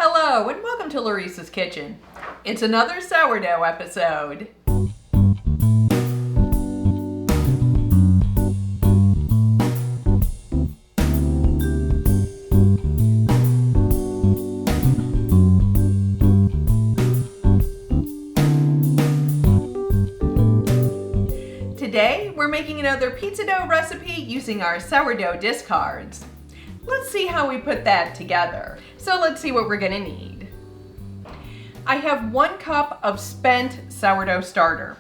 Hello and welcome to Lauriceskitchen Kitchen. It's another sourdough episode. Today we're making another pizza dough recipe using our sourdough discards. Let's see how we put that together. So let's see what we're gonna need. I have 1 cup of spent sourdough starter.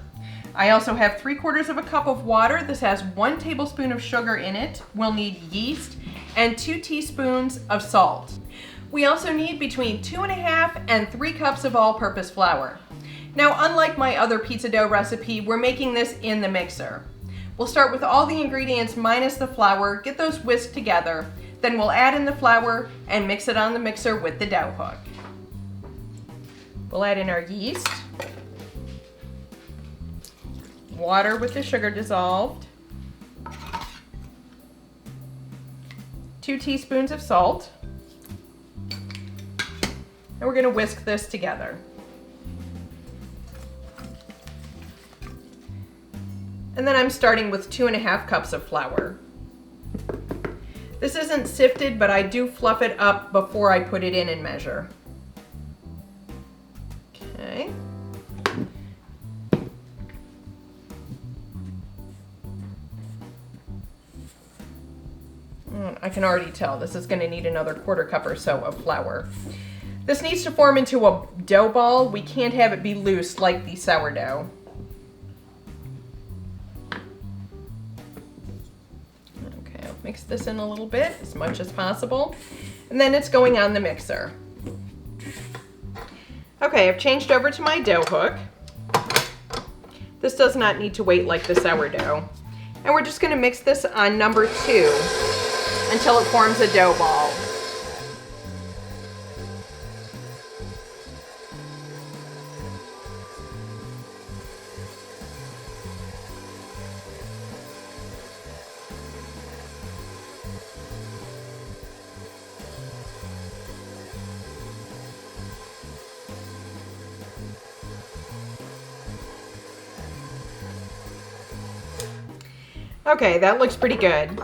I also have 3/4 cup of water. This has 1 tablespoon of sugar in it. We'll need yeast and 2 teaspoons of salt. We also need between 2½ and 3 cups of all-purpose flour. Now, unlike my other pizza dough recipe, we're making this in the mixer. We'll start with all the ingredients minus the flour, get those whisked together. Then we'll add in the flour and mix it on the mixer with the dough hook. We'll add in our yeast, water with the sugar dissolved, 2 teaspoons of salt, and we're going to whisk this together. And then I'm starting with 2½ cups of flour. This isn't sifted, but I do fluff it up before I put it in and measure. Okay. I can already tell this is going to need another 1/4 cup or so of flour. This needs to form into a dough ball. We can't have it be loose like the sourdough. Mix this in a little bit, as much as possible, and then it's going on the mixer. Okay, I've changed over to my dough hook. This does not need to wait like the sourdough. And we're just going to mix this on number 2 until it forms a dough ball. Okay, that looks pretty good.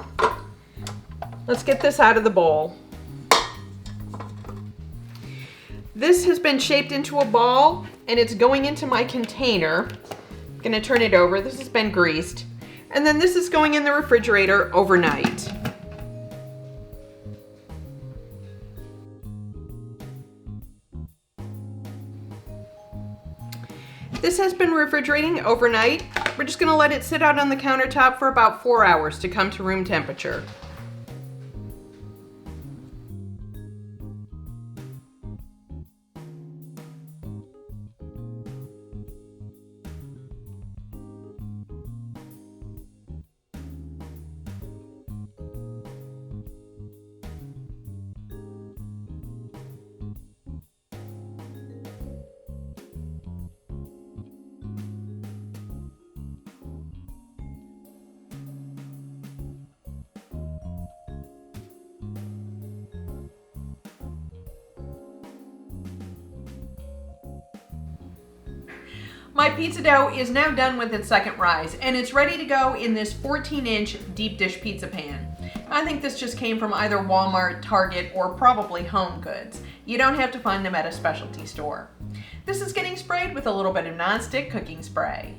Let's get this out of the bowl. This has been shaped into a ball and it's going into my container. I'm gonna turn it over. This has been greased. And then this is going in the refrigerator overnight. This has been refrigerating overnight. We're just gonna let it sit out on the countertop for about 4 hours to come to room temperature. My pizza dough is now done with its second rise, and it's ready to go in this 14-inch deep dish pizza pan. I think this just came from either Walmart, Target, or probably Home Goods. You don't have to find them at a specialty store. This is getting sprayed with a little bit of nonstick cooking spray.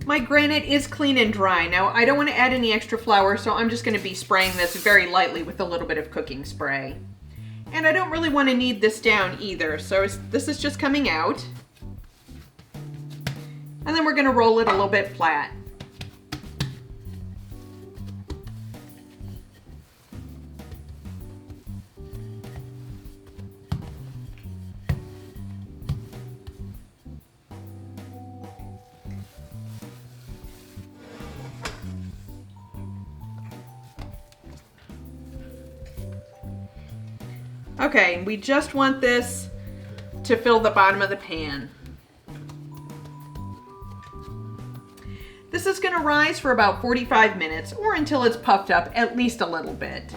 My granite is clean and dry. Now, I don't want to add any extra flour, so I'm just going to be spraying this very lightly with a little bit of cooking spray. And I don't really want to knead this down either, so this is just coming out. And then we're going to roll it a little bit flat. Okay, we just want this to fill the bottom of the pan. This is going to rise for about 45 minutes or until it's puffed up at least a little bit.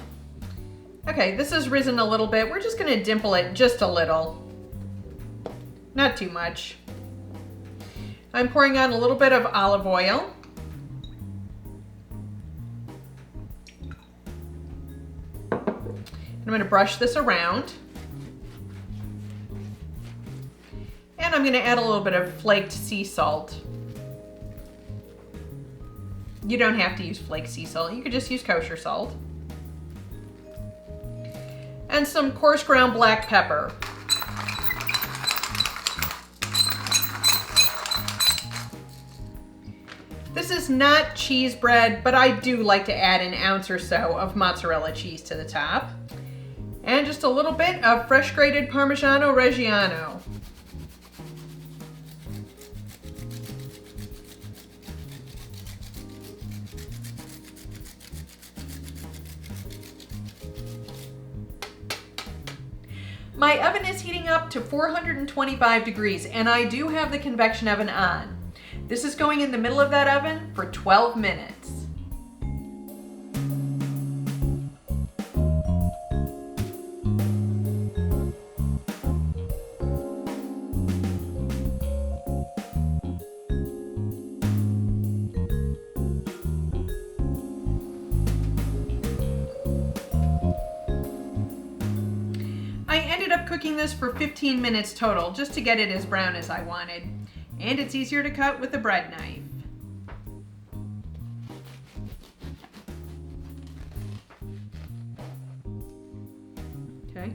Okay, this has risen a little bit. We're just going to dimple it just a little. Not too much. I'm pouring on a little bit of olive oil. I'm going to brush this around. And I'm going to add a little bit of flaked sea salt. You don't have to use flaked sea salt. You could just use kosher salt. And some coarse ground black pepper. This is not cheese bread, but I do like to add an ounce or so of mozzarella cheese to the top. And just a little bit of fresh grated Parmigiano Reggiano. My oven is heating up to 425 degrees, and I do have the convection oven on. This is going in the middle of that oven for 12 minutes. I ended up cooking this for 15 minutes total just to get it as brown as I wanted. And it's easier to cut with a bread knife. Okay.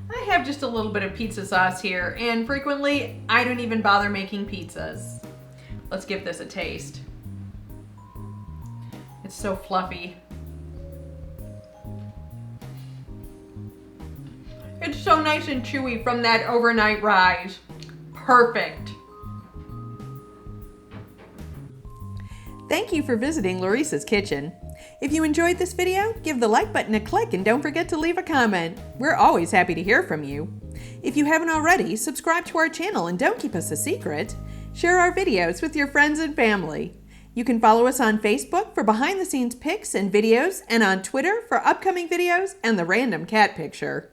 I have just a little bit of pizza sauce here, and frequently I don't even bother making pizzas. Let's give this a taste. It's so fluffy. It's so nice and chewy from that overnight rise. Perfect. Thank you for visiting Laurice's Kitchen. If you enjoyed this video, give the like button a click and don't forget to leave a comment. We're always happy to hear from you. If you haven't already, subscribe to our channel and don't keep us a secret. Share our videos with your friends and family. You can follow us on Facebook for behind-the-scenes pics and videos, and on Twitter for upcoming videos and the random cat picture.